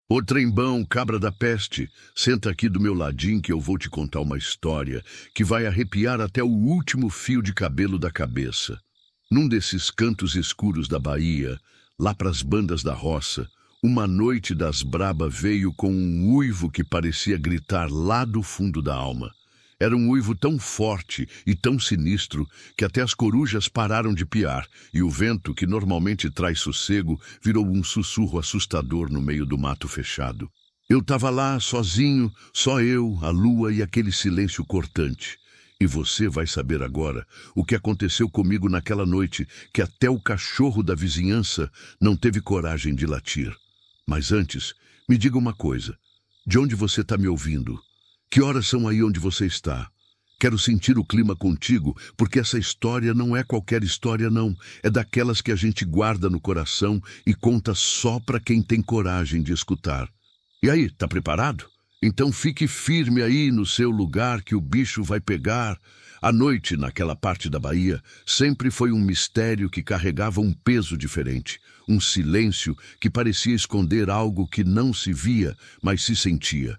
Ô trembão, cabra da peste, senta aqui do meu ladinho que eu vou te contar uma história que vai arrepiar até o último fio de cabelo da cabeça. Num desses cantos escuros da Bahia, lá pras bandas da roça, uma noite das braba veio com um uivo que parecia gritar lá do fundo da alma. Era um uivo tão forte e tão sinistro que até as corujas pararam de piar, e o vento, que normalmente traz sossego, virou um sussurro assustador no meio do mato fechado. Eu estava lá, sozinho, só eu, a lua e aquele silêncio cortante. E você vai saber agora o que aconteceu comigo naquela noite, que até o cachorro da vizinhança não teve coragem de latir. Mas antes, me diga uma coisa. De onde você está me ouvindo? Que horas são aí onde você está? Quero sentir o clima contigo, porque essa história não é qualquer história, não. É daquelas que a gente guarda no coração e conta só para quem tem coragem de escutar. E aí, tá preparado? Então fique firme aí no seu lugar que o bicho vai pegar. A noite, naquela parte da Bahia, sempre foi um mistério que carregava um peso diferente. Um silêncio que parecia esconder algo que não se via, mas se sentia.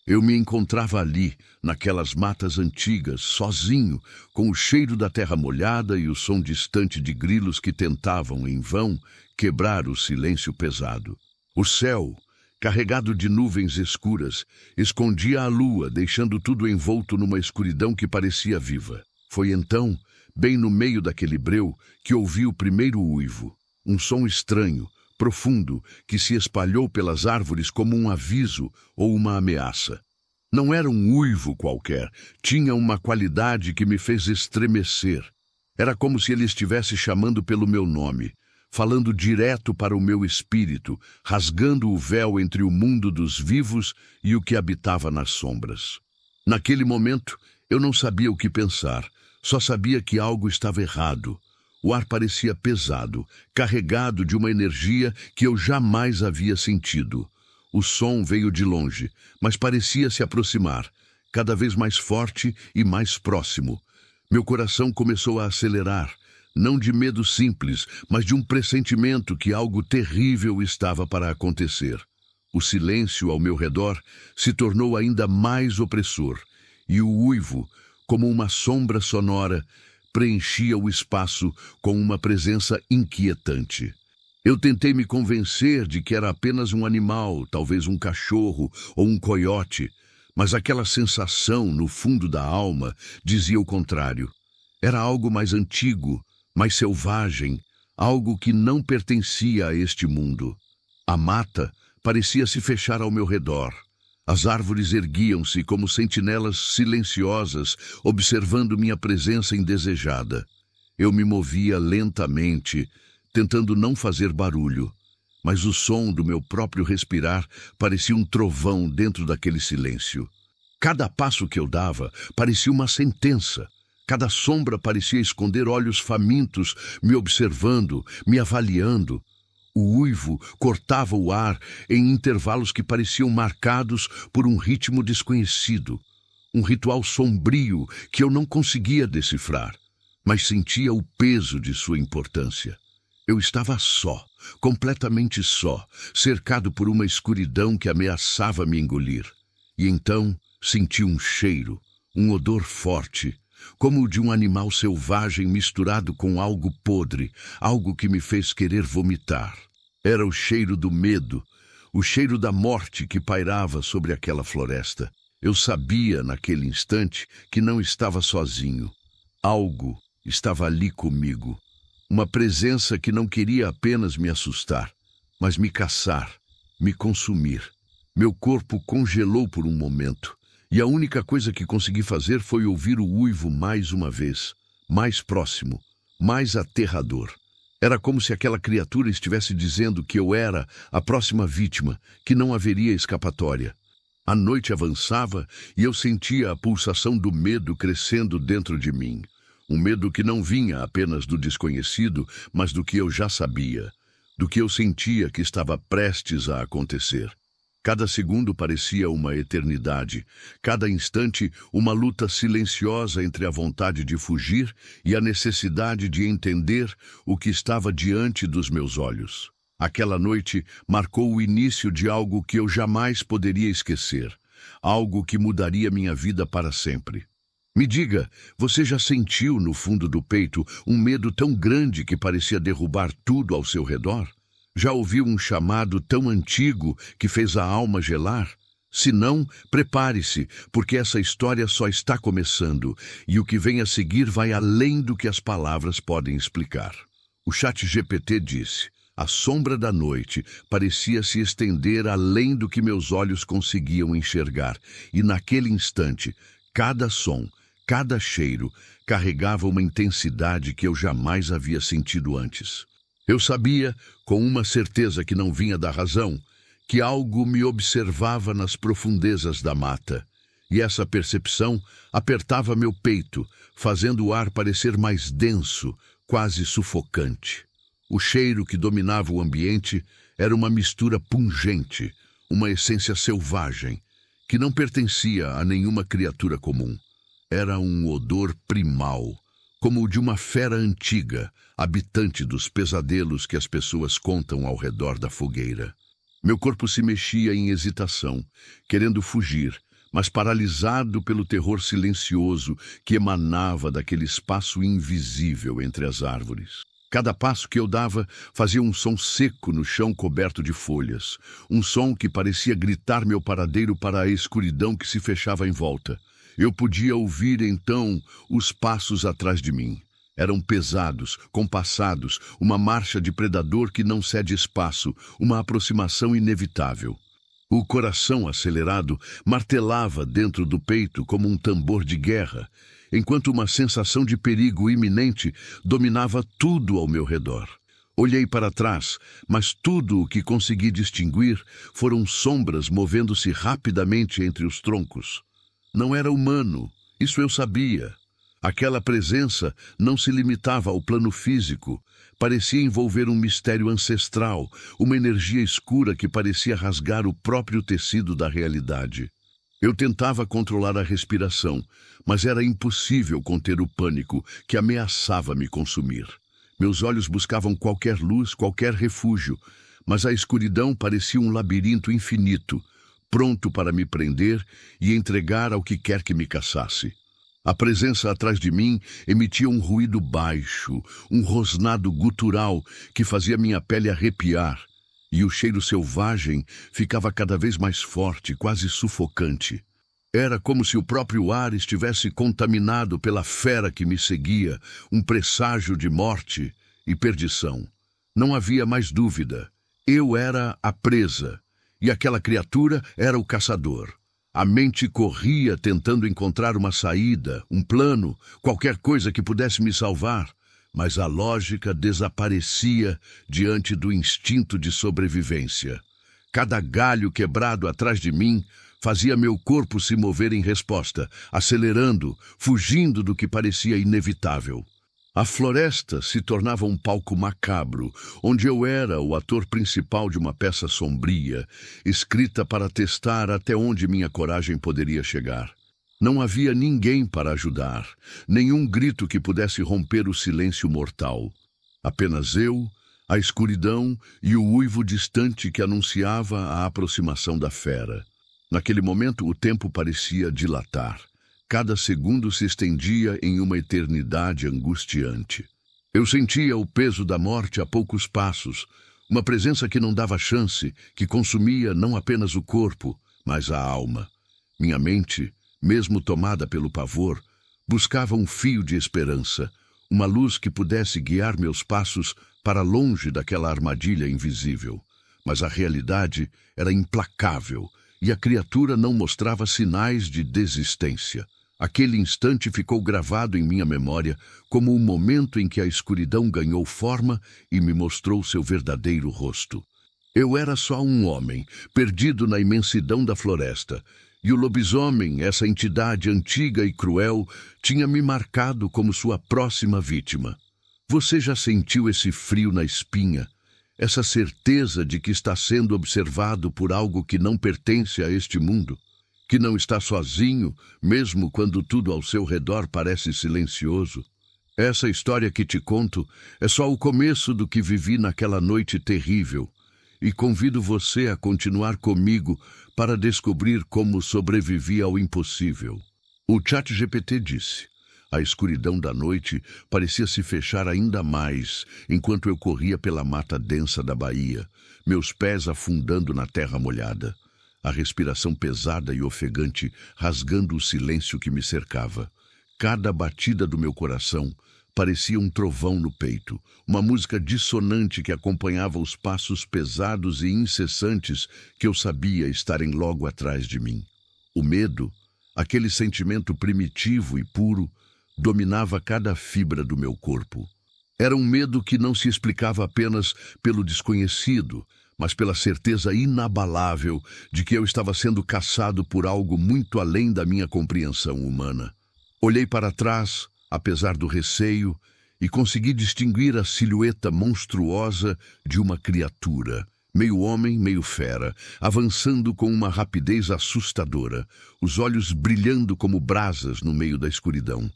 Eu me encontrava ali, naquelas matas antigas, sozinho, com o cheiro da terra molhada e o som distante de grilos que tentavam, em vão, quebrar o silêncio pesado. O céu, carregado de nuvens escuras, escondia a lua, deixando tudo envolto numa escuridão que parecia viva. Foi então, bem no meio daquele breu, que ouvi o primeiro uivo. Um som estranho, profundo, que se espalhou pelas árvores como um aviso ou uma ameaça. Não era um uivo qualquer, tinha uma qualidade que me fez estremecer. Era como se ele estivesse chamando pelo meu nome, falando direto para o meu espírito, rasgando o véu entre o mundo dos vivos e o que habitava nas sombras. Naquele momento, eu não sabia o que pensar, só sabia que algo estava errado. O ar parecia pesado, carregado de uma energia que eu jamais havia sentido. O som veio de longe, mas parecia se aproximar, cada vez mais forte e mais próximo. Meu coração começou a acelerar, não de medo simples, mas de um pressentimento que algo terrível estava para acontecer. O silêncio ao meu redor se tornou ainda mais opressor, e o uivo, como uma sombra sonora, preenchia o espaço com uma presença inquietante. Eu tentei me convencer de que era apenas um animal, talvez um cachorro ou um coiote, mas aquela sensação no fundo da alma dizia o contrário. Era algo mais antigo, mais selvagem, algo que não pertencia a este mundo. A mata parecia se fechar ao meu redor. As árvores erguiam-se como sentinelas silenciosas, observando minha presença indesejada. Eu me movia lentamente, tentando não fazer barulho, mas o som do meu próprio respirar parecia um trovão dentro daquele silêncio. Cada passo que eu dava parecia uma sentença. Cada sombra parecia esconder olhos famintos, me observando, me avaliando. O uivo cortava o ar em intervalos que pareciam marcados por um ritmo desconhecido. Um ritual sombrio que eu não conseguia decifrar, mas sentia o peso de sua importância. Eu estava só, completamente só, cercado por uma escuridão que ameaçava me engolir. E então senti um cheiro, um odor forte, como o de um animal selvagem misturado com algo podre, algo que me fez querer vomitar. Era o cheiro do medo, o cheiro da morte que pairava sobre aquela floresta. Eu sabia, naquele instante, que não estava sozinho. Algo estava ali comigo. Uma presença que não queria apenas me assustar, mas me caçar, me consumir. Meu corpo congelou por um momento, e a única coisa que consegui fazer foi ouvir o uivo mais uma vez, mais próximo, mais aterrador. Era como se aquela criatura estivesse dizendo que eu era a próxima vítima, que não haveria escapatória. A noite avançava e eu sentia a pulsação do medo crescendo dentro de mim. Um medo que não vinha apenas do desconhecido, mas do que eu já sabia, do que eu sentia que estava prestes a acontecer. Cada segundo parecia uma eternidade, cada instante uma luta silenciosa entre a vontade de fugir e a necessidade de entender o que estava diante dos meus olhos. Aquela noite marcou o início de algo que eu jamais poderia esquecer, algo que mudaria minha vida para sempre. Me diga, você já sentiu no fundo do peito um medo tão grande que parecia derrubar tudo ao seu redor? Já ouviu um chamado tão antigo que fez a alma gelar? Se não, prepare-se, porque essa história só está começando e o que vem a seguir vai além do que as palavras podem explicar. O ChatGPT disse: a sombra da noite parecia se estender além do que meus olhos conseguiam enxergar, e naquele instante, cada som, cada cheiro, carregava uma intensidade que eu jamais havia sentido antes. Eu sabia, com uma certeza que não vinha da razão, que algo me observava nas profundezas da mata, e essa percepção apertava meu peito, fazendo o ar parecer mais denso, quase sufocante. O cheiro que dominava o ambiente era uma mistura pungente, uma essência selvagem, que não pertencia a nenhuma criatura comum. Era um odor primal, como o de uma fera antiga, habitante dos pesadelos que as pessoas contam ao redor da fogueira. Meu corpo se mexia em hesitação, querendo fugir, mas paralisado pelo terror silencioso que emanava daquele espaço invisível entre as árvores. Cada passo que eu dava fazia um som seco no chão coberto de folhas, um som que parecia gritar meu paradeiro para a escuridão que se fechava em volta. Eu podia ouvir então os passos atrás de mim. Eram pesados, compassados, uma marcha de predador que não cede espaço, uma aproximação inevitável. O coração acelerado martelava dentro do peito como um tambor de guerra, enquanto uma sensação de perigo iminente dominava tudo ao meu redor. Olhei para trás, mas tudo o que consegui distinguir foram sombras movendo-se rapidamente entre os troncos. Não era humano, isso eu sabia. Aquela presença não se limitava ao plano físico, parecia envolver um mistério ancestral, uma energia escura que parecia rasgar o próprio tecido da realidade. Eu tentava controlar a respiração, mas era impossível conter o pânico que ameaçava me consumir. Meus olhos buscavam qualquer luz, qualquer refúgio, mas a escuridão parecia um labirinto infinito, pronto para me prender e entregar ao que quer que me caçasse. A presença atrás de mim emitia um ruído baixo, um rosnado gutural que fazia minha pele arrepiar. E o cheiro selvagem ficava cada vez mais forte, quase sufocante. Era como se o próprio ar estivesse contaminado pela fera que me seguia, um presságio de morte e perdição. Não havia mais dúvida. Eu era a presa, e aquela criatura era o caçador. A mente corria tentando encontrar uma saída, um plano, qualquer coisa que pudesse me salvar. Mas a lógica desaparecia diante do instinto de sobrevivência. Cada galho quebrado atrás de mim fazia meu corpo se mover em resposta, acelerando, fugindo do que parecia inevitável. A floresta se tornava um palco macabro, onde eu era o ator principal de uma peça sombria, escrita para testar até onde minha coragem poderia chegar. Não havia ninguém para ajudar, nenhum grito que pudesse romper o silêncio mortal. Apenas eu, a escuridão e o uivo distante que anunciava a aproximação da fera. Naquele momento, o tempo parecia dilatar. Cada segundo se estendia em uma eternidade angustiante. Eu sentia o peso da morte a poucos passos, uma presença que não dava chance, que consumia não apenas o corpo, mas a alma. Minha mente, mesmo tomada pelo pavor, buscava um fio de esperança, uma luz que pudesse guiar meus passos para longe daquela armadilha invisível. Mas a realidade era implacável e a criatura não mostrava sinais de desistência. Aquele instante ficou gravado em minha memória como o momento em que a escuridão ganhou forma e me mostrou seu verdadeiro rosto. Eu era só um homem, perdido na imensidão da floresta, e o lobisomem, essa entidade antiga e cruel, tinha me marcado como sua próxima vítima. Você já sentiu esse frio na espinha? Essa certeza de que está sendo observado por algo que não pertence a este mundo? Que não está sozinho, mesmo quando tudo ao seu redor parece silencioso? Essa história que te conto é só o começo do que vivi naquela noite terrível e convido você a continuar comigo para descobrir como sobrevivi ao impossível. O ChatGPT disse: a escuridão da noite parecia se fechar ainda mais enquanto eu corria pela mata densa da Bahia, meus pés afundando na terra molhada, a respiração pesada e ofegante rasgando o silêncio que me cercava. Cada batida do meu coração parecia um trovão no peito, uma música dissonante que acompanhava os passos pesados e incessantes que eu sabia estarem logo atrás de mim. O medo, aquele sentimento primitivo e puro, dominava cada fibra do meu corpo. Era um medo que não se explicava apenas pelo desconhecido, mas pela certeza inabalável de que eu estava sendo caçado por algo muito além da minha compreensão humana. Olhei para trás, apesar do receio, e consegui distinguir a silhueta monstruosa de uma criatura, meio homem, meio fera, avançando com uma rapidez assustadora, os olhos brilhando como brasas no meio da escuridão.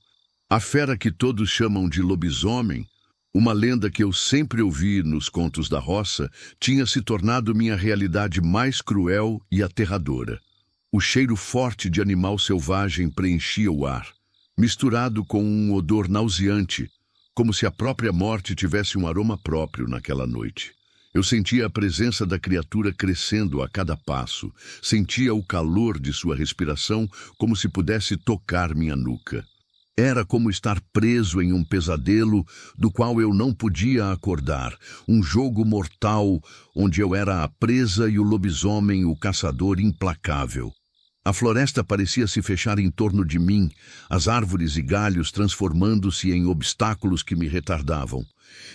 A fera que todos chamam de lobisomem, uma lenda que eu sempre ouvi nos contos da roça, tinha se tornado minha realidade mais cruel e aterradora. O cheiro forte de animal selvagem preenchia o ar, misturado com um odor nauseante, como se a própria morte tivesse um aroma próprio naquela noite. Eu sentia a presença da criatura crescendo a cada passo, sentia o calor de sua respiração como se pudesse tocar minha nuca. Era como estar preso em um pesadelo do qual eu não podia acordar, um jogo mortal onde eu era a presa e o lobisomem o caçador implacável. A floresta parecia se fechar em torno de mim, as árvores e galhos transformando-se em obstáculos que me retardavam,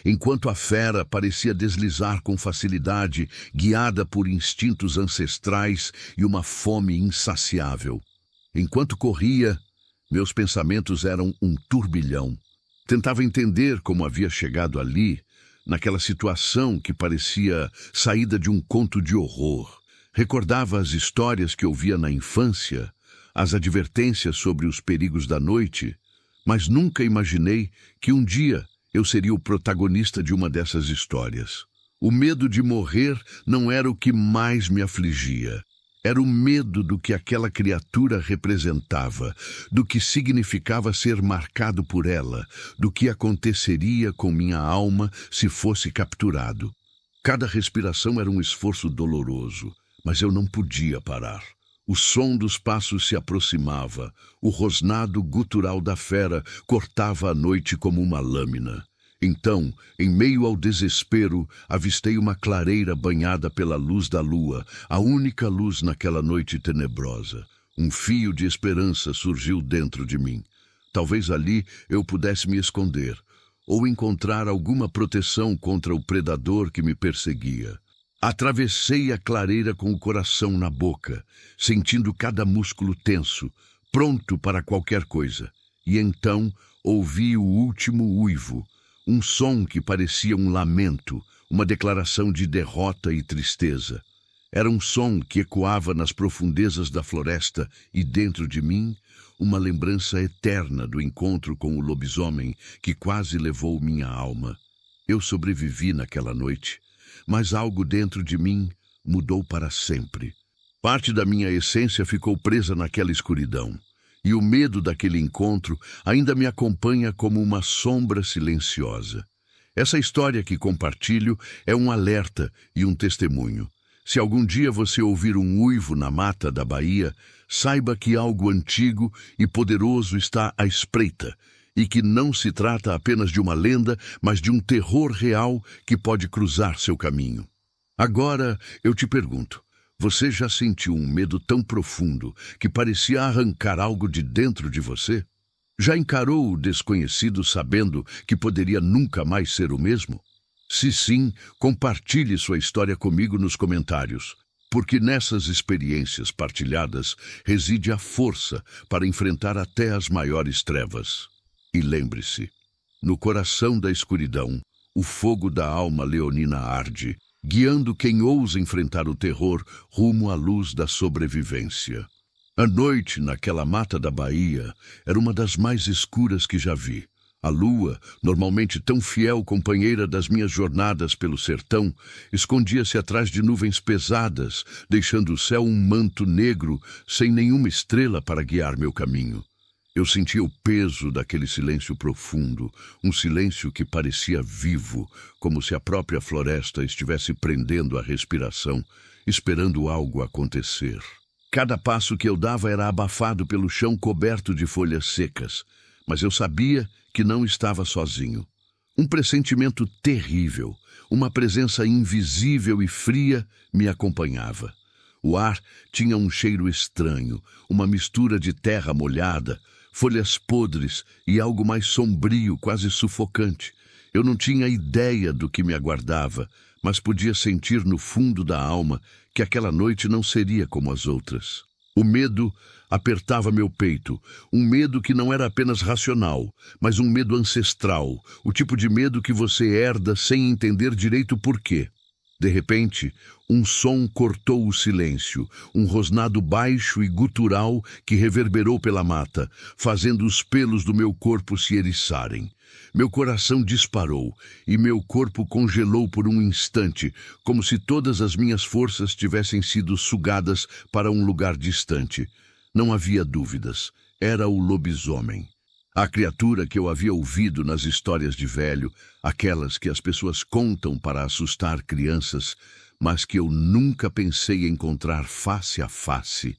enquanto a fera parecia deslizar com facilidade, guiada por instintos ancestrais e uma fome insaciável. Enquanto corria, meus pensamentos eram um turbilhão. Tentava entender como havia chegado ali, naquela situação que parecia saída de um conto de horror. Recordava as histórias que ouvia na infância, as advertências sobre os perigos da noite, mas nunca imaginei que um dia eu seria o protagonista de uma dessas histórias. O medo de morrer não era o que mais me afligia. Era o medo do que aquela criatura representava, do que significava ser marcado por ela, do que aconteceria com minha alma se fosse capturado. Cada respiração era um esforço doloroso, mas eu não podia parar. O som dos passos se aproximava, o rosnado gutural da fera cortava a noite como uma lâmina. Então, em meio ao desespero, avistei uma clareira banhada pela luz da lua, a única luz naquela noite tenebrosa. Um fio de esperança surgiu dentro de mim. Talvez ali eu pudesse me esconder, ou encontrar alguma proteção contra o predador que me perseguia. Atravessei a clareira com o coração na boca, sentindo cada músculo tenso, pronto para qualquer coisa. E então ouvi o último uivo, um som que parecia um lamento, uma declaração de derrota e tristeza. Era um som que ecoava nas profundezas da floresta e dentro de mim, uma lembrança eterna do encontro com o lobisomem que quase levou minha alma. Eu sobrevivi naquela noite, mas algo dentro de mim mudou para sempre. Parte da minha essência ficou presa naquela escuridão. E o medo daquele encontro ainda me acompanha como uma sombra silenciosa. Essa história que compartilho é um alerta e um testemunho. Se algum dia você ouvir um uivo na mata da Bahia, saiba que algo antigo e poderoso está à espreita e que não se trata apenas de uma lenda, mas de um terror real que pode cruzar seu caminho. Agora eu te pergunto, você já sentiu um medo tão profundo que parecia arrancar algo de dentro de você? Já encarou o desconhecido sabendo que poderia nunca mais ser o mesmo? Se sim, compartilhe sua história comigo nos comentários, porque nessas experiências partilhadas reside a força para enfrentar até as maiores trevas. E lembre-se, no coração da escuridão, o fogo da alma leonina arde, guiando quem ousa enfrentar o terror rumo à luz da sobrevivência. A noite naquela mata da Bahia era uma das mais escuras que já vi. A lua, normalmente tão fiel companheira das minhas jornadas pelo sertão, escondia-se atrás de nuvens pesadas, deixando o céu um manto negro, sem nenhuma estrela para guiar meu caminho. Eu sentia o peso daquele silêncio profundo, um silêncio que parecia vivo, como se a própria floresta estivesse prendendo a respiração, esperando algo acontecer. Cada passo que eu dava era abafado pelo chão coberto de folhas secas, mas eu sabia que não estava sozinho. Um pressentimento terrível, uma presença invisível e fria me acompanhava. O ar tinha um cheiro estranho, uma mistura de terra molhada, folhas podres e algo mais sombrio, quase sufocante. Eu não tinha ideia do que me aguardava, mas podia sentir no fundo da alma que aquela noite não seria como as outras. O medo apertava meu peito, um medo que não era apenas racional, mas um medo ancestral, o tipo de medo que você herda sem entender direito o porquê. De repente, um som cortou o silêncio, um rosnado baixo e gutural que reverberou pela mata, fazendo os pelos do meu corpo se eriçarem. Meu coração disparou e meu corpo congelou por um instante, como se todas as minhas forças tivessem sido sugadas para um lugar distante. Não havia dúvidas, era o lobisomem. A criatura que eu havia ouvido nas histórias de velho, aquelas que as pessoas contam para assustar crianças, mas que eu nunca pensei encontrar face a face.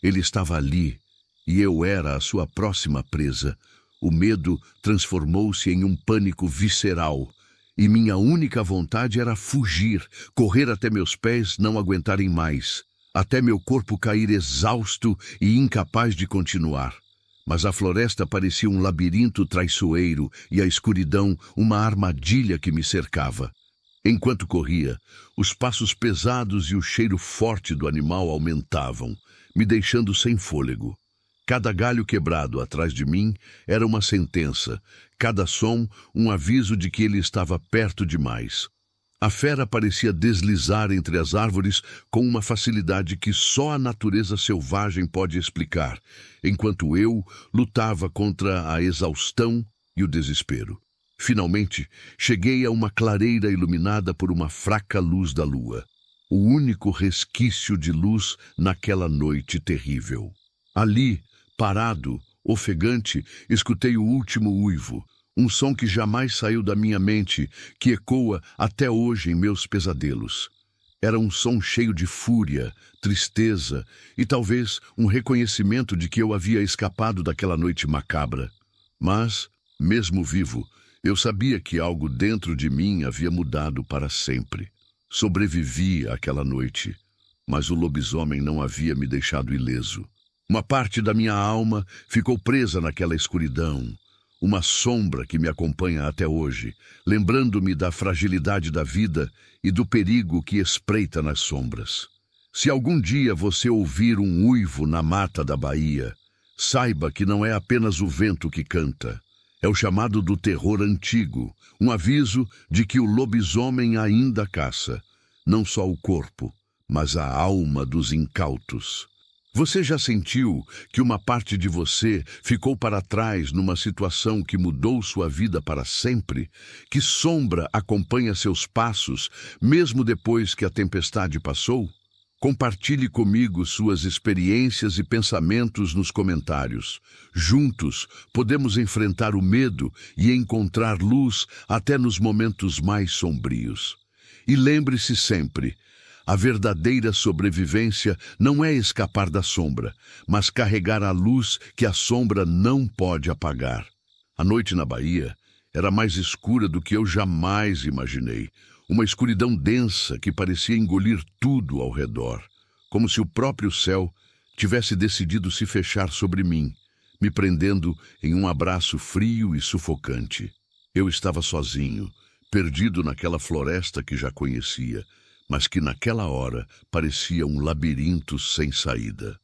Ele estava ali, e eu era a sua próxima presa. O medo transformou-se em um pânico visceral, e minha única vontade era fugir, correr até meus pés não aguentarem mais, até meu corpo cair exausto e incapaz de continuar. Mas a floresta parecia um labirinto traiçoeiro e a escuridão uma armadilha que me cercava. Enquanto corria, os passos pesados e o cheiro forte do animal aumentavam, me deixando sem fôlego. Cada galho quebrado atrás de mim era uma sentença, cada som um aviso de que ele estava perto demais. A fera parecia deslizar entre as árvores com uma facilidade que só a natureza selvagem pode explicar, enquanto eu lutava contra a exaustão e o desespero. Finalmente, cheguei a uma clareira iluminada por uma fraca luz da lua, o único resquício de luz naquela noite terrível. Ali, parado, ofegante, escutei o último uivo, um som que jamais saiu da minha mente, que ecoa até hoje em meus pesadelos. Era um som cheio de fúria, tristeza e talvez um reconhecimento de que eu havia escapado daquela noite macabra. Mas, mesmo vivo, eu sabia que algo dentro de mim havia mudado para sempre. Sobrevivi àquela noite, mas o lobisomem não havia me deixado ileso. Uma parte da minha alma ficou presa naquela escuridão, uma sombra que me acompanha até hoje, lembrando-me da fragilidade da vida e do perigo que espreita nas sombras. Se algum dia você ouvir um uivo na mata da Bahia, saiba que não é apenas o vento que canta. É o chamado do terror antigo, um aviso de que o lobisomem ainda caça, não só o corpo, mas a alma dos incautos. Você já sentiu que uma parte de você ficou para trás numa situação que mudou sua vida para sempre? Que sombra acompanha seus passos, mesmo depois que a tempestade passou? Compartilhe comigo suas experiências e pensamentos nos comentários. Juntos, podemos enfrentar o medo e encontrar luz até nos momentos mais sombrios. E lembre-se sempre, a verdadeira sobrevivência não é escapar da sombra, mas carregar a luz que a sombra não pode apagar. A noite na Bahia era mais escura do que eu jamais imaginei. Uma escuridão densa que parecia engolir tudo ao redor, como se o próprio céu tivesse decidido se fechar sobre mim, me prendendo em um abraço frio e sufocante. Eu estava sozinho, perdido naquela floresta que já conhecia, mas que naquela hora parecia um labirinto sem saída.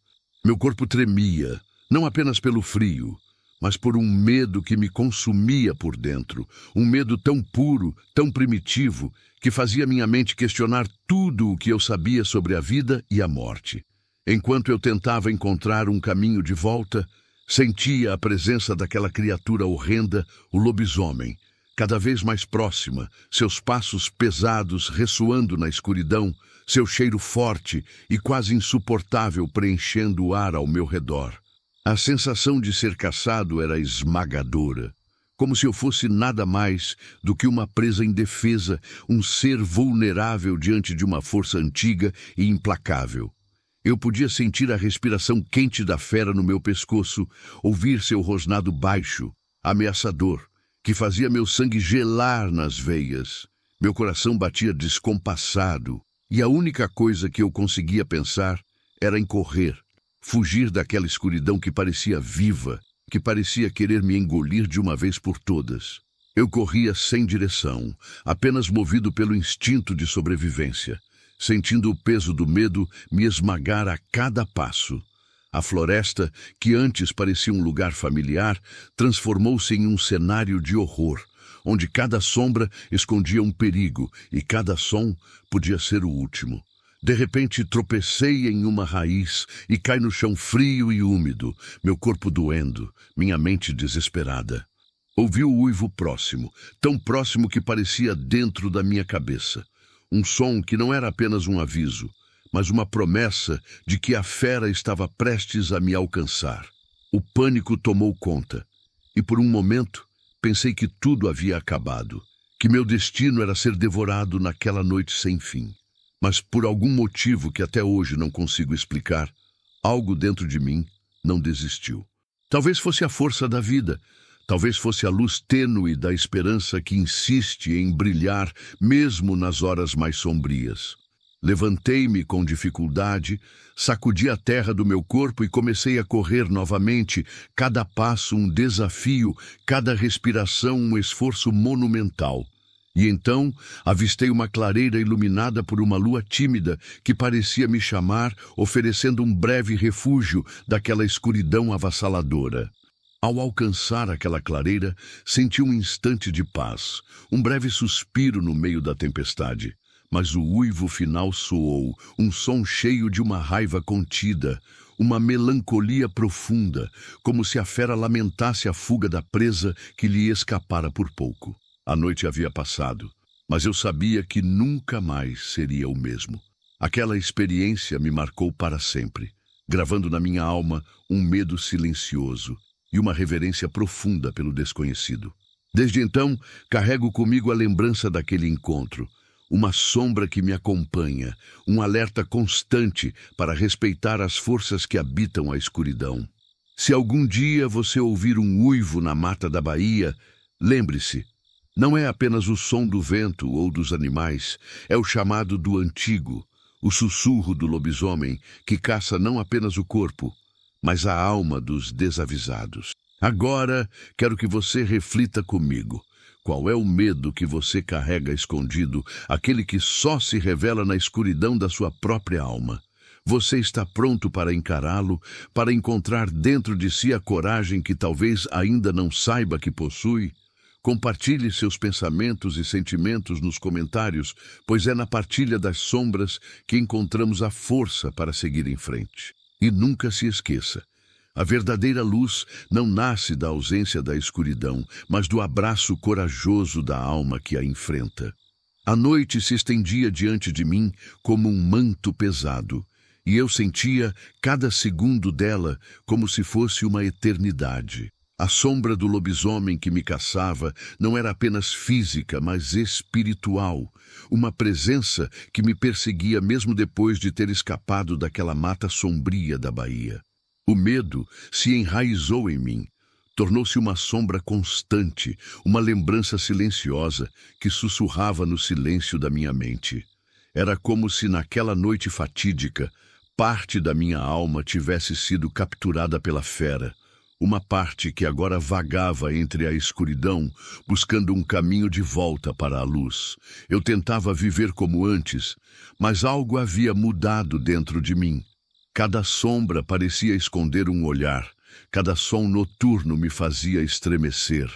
Meu corpo tremia, não apenas pelo frio, mas por um medo que me consumia por dentro, um medo tão puro, tão primitivo, que fazia minha mente questionar tudo o que eu sabia sobre a vida e a morte. Enquanto eu tentava encontrar um caminho de volta, Sentia a presença daquela criatura horrenda, o lobisomem, cada vez mais próxima, seus passos pesados ressoando na escuridão, seu cheiro forte e quase insuportável preenchendo o ar ao meu redor. A sensação de ser caçado era esmagadora, como se eu fosse nada mais do que uma presa indefesa, um ser vulnerável diante de uma força antiga e implacável. Eu podia sentir a respiração quente da fera no meu pescoço, ouvir seu rosnado baixo, ameaçador, que fazia meu sangue gelar nas veias. Meu coração batia descompassado, e a única coisa que eu conseguia pensar era em correr, fugir daquela escuridão que parecia viva, que parecia querer me engolir de uma vez por todas. Eu corria sem direção, apenas movido pelo instinto de sobrevivência, sentindo o peso do medo me esmagar a cada passo. A floresta, que antes parecia um lugar familiar, transformou-se em um cenário de horror, onde cada sombra escondia um perigo e cada som podia ser o último. De repente tropecei em uma raiz e caí no chão frio e úmido, meu corpo doendo, minha mente desesperada. Ouvi o uivo próximo, tão próximo que parecia dentro da minha cabeça. Um som que não era apenas um aviso, mas uma promessa de que a fera estava prestes a me alcançar. O pânico tomou conta, e por um momento pensei que tudo havia acabado, que meu destino era ser devorado naquela noite sem fim. Mas por algum motivo que até hoje não consigo explicar, algo dentro de mim não desistiu. Talvez fosse a força da vida, talvez fosse a luz tênue da esperança que insiste em brilhar mesmo nas horas mais sombrias. Levantei-me com dificuldade, sacudi a terra do meu corpo e comecei a correr novamente, cada passo um desafio, cada respiração um esforço monumental. E então avistei uma clareira iluminada por uma lua tímida que parecia me chamar, oferecendo um breve refúgio daquela escuridão avassaladora. Ao alcançar aquela clareira, senti um instante de paz, um breve suspiro no meio da tempestade. Mas o uivo final soou, um som cheio de uma raiva contida, uma melancolia profunda, como se a fera lamentasse a fuga da presa que lhe escapara por pouco. A noite havia passado, mas eu sabia que nunca mais seria o mesmo. Aquela experiência me marcou para sempre, gravando na minha alma um medo silencioso e uma reverência profunda pelo desconhecido. Desde então, carrego comigo a lembrança daquele encontro, uma sombra que me acompanha, um alerta constante para respeitar as forças que habitam a escuridão. Se algum dia você ouvir um uivo na mata da Bahia, lembre-se, não é apenas o som do vento ou dos animais, é o chamado do antigo, o sussurro do lobisomem que caça não apenas o corpo, mas a alma dos desavisados. Agora, quero que você reflita comigo. Qual é o medo que você carrega escondido, aquele que só se revela na escuridão da sua própria alma? Você está pronto para encará-lo, para encontrar dentro de si a coragem que talvez ainda não saiba que possui? Compartilhe seus pensamentos e sentimentos nos comentários, pois é na partilha das sombras que encontramos a força para seguir em frente. E nunca se esqueça, a verdadeira luz não nasce da ausência da escuridão, mas do abraço corajoso da alma que a enfrenta. A noite se estendia diante de mim como um manto pesado, e eu sentia cada segundo dela como se fosse uma eternidade. A sombra do lobisomem que me caçava não era apenas física, mas espiritual, uma presença que me perseguia mesmo depois de ter escapado daquela mata sombria da Bahia. O medo se enraizou em mim, tornou-se uma sombra constante, uma lembrança silenciosa que sussurrava no silêncio da minha mente. Era como se naquela noite fatídica, parte da minha alma tivesse sido capturada pela fera, uma parte que agora vagava entre a escuridão, buscando um caminho de volta para a luz. Eu tentava viver como antes, mas algo havia mudado dentro de mim. Cada sombra parecia esconder um olhar, cada som noturno me fazia estremecer.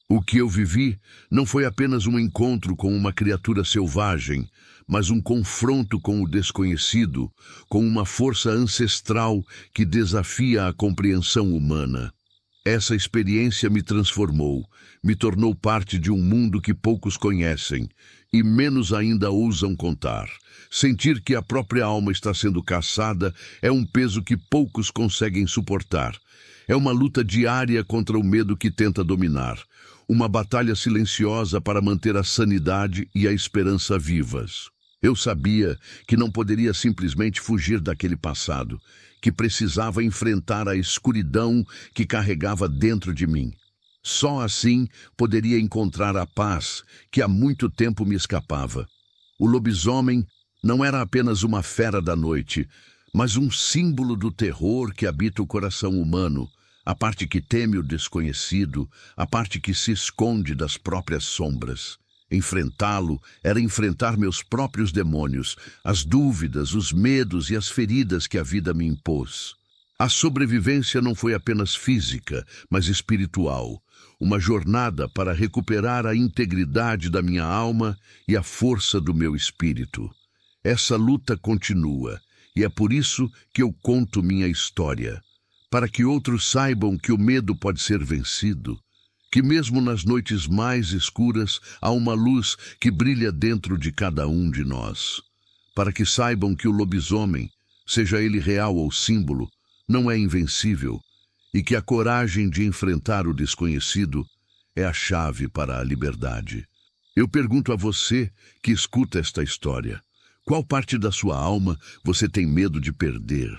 O que eu vivi não foi apenas um encontro com uma criatura selvagem, mas um confronto com o desconhecido, com uma força ancestral que desafia a compreensão humana. Essa experiência me transformou, me tornou parte de um mundo que poucos conhecem e menos ainda ousam contar. Sentir que a própria alma está sendo caçada é um peso que poucos conseguem suportar. É uma luta diária contra o medo que tenta dominar. Uma batalha silenciosa para manter a sanidade e a esperança vivas. Eu sabia que não poderia simplesmente fugir daquele passado, que precisava enfrentar a escuridão que carregava dentro de mim. Só assim poderia encontrar a paz que há muito tempo me escapava. O lobisomem não era apenas uma fera da noite, mas um símbolo do terror que habita o coração humano, a parte que teme o desconhecido, a parte que se esconde das próprias sombras. Enfrentá-lo era enfrentar meus próprios demônios, as dúvidas, os medos e as feridas que a vida me impôs. A sobrevivência não foi apenas física, mas espiritual. Uma jornada para recuperar a integridade da minha alma e a força do meu espírito. Essa luta continua, e é por isso que eu conto minha história. Para que outros saibam que o medo pode ser vencido, que mesmo nas noites mais escuras há uma luz que brilha dentro de cada um de nós. Para que saibam que o lobisomem, seja ele real ou símbolo, não é invencível e que a coragem de enfrentar o desconhecido é a chave para a liberdade. Eu pergunto a você que escuta esta história, qual parte da sua alma você tem medo de perder?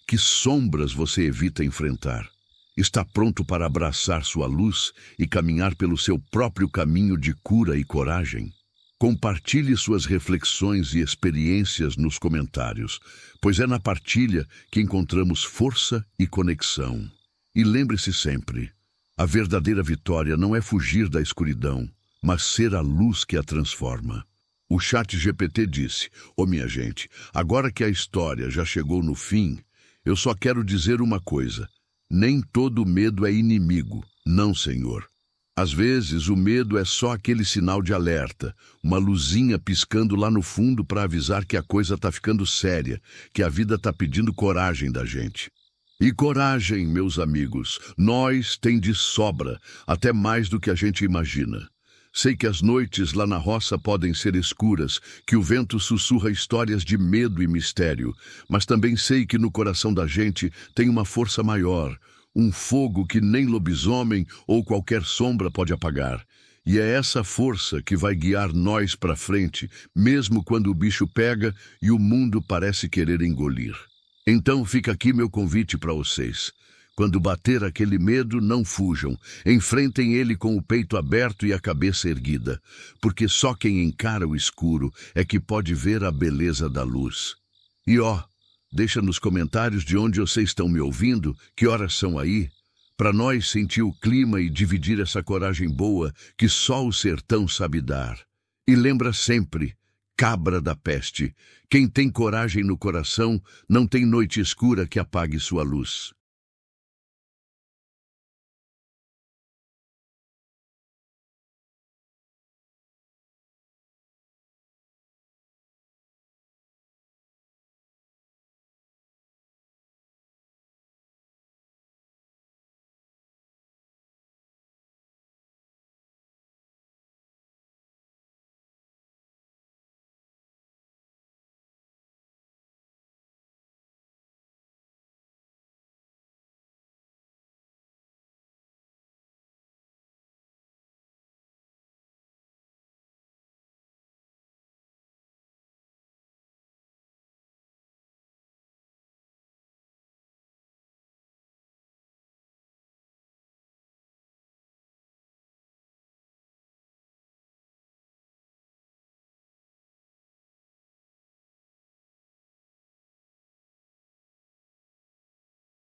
Que sombras você evita enfrentar? Está pronto para abraçar sua luz e caminhar pelo seu próprio caminho de cura e coragem? Compartilhe suas reflexões e experiências nos comentários, pois é na partilha que encontramos força e conexão. E lembre-se sempre, a verdadeira vitória não é fugir da escuridão, mas ser a luz que a transforma. O ChatGPT disse: minha gente, agora que a história já chegou no fim, eu só quero dizer uma coisa. Nem todo medo é inimigo, não, Senhor. Às vezes, o medo é só aquele sinal de alerta, uma luzinha piscando lá no fundo para avisar que a coisa está ficando séria, que a vida está pedindo coragem da gente. E coragem, meus amigos, nós tem de sobra, até mais do que a gente imagina. Sei que as noites lá na roça podem ser escuras, que o vento sussurra histórias de medo e mistério, mas também sei que no coração da gente tem uma força maior, um fogo que nem lobisomem ou qualquer sombra pode apagar. E é essa força que vai guiar nós para frente, mesmo quando o bicho pega e o mundo parece querer engolir. Então fica aqui meu convite para vocês. Quando bater aquele medo, não fujam. Enfrentem ele com o peito aberto e a cabeça erguida, porque só quem encara o escuro é que pode ver a beleza da luz. E deixa nos comentários de onde vocês estão me ouvindo, que horas são aí, para nós sentir o clima e dividir essa coragem boa que só o sertão sabe dar. E lembra sempre, cabra da peste, quem tem coragem no coração não tem noite escura que apague sua luz.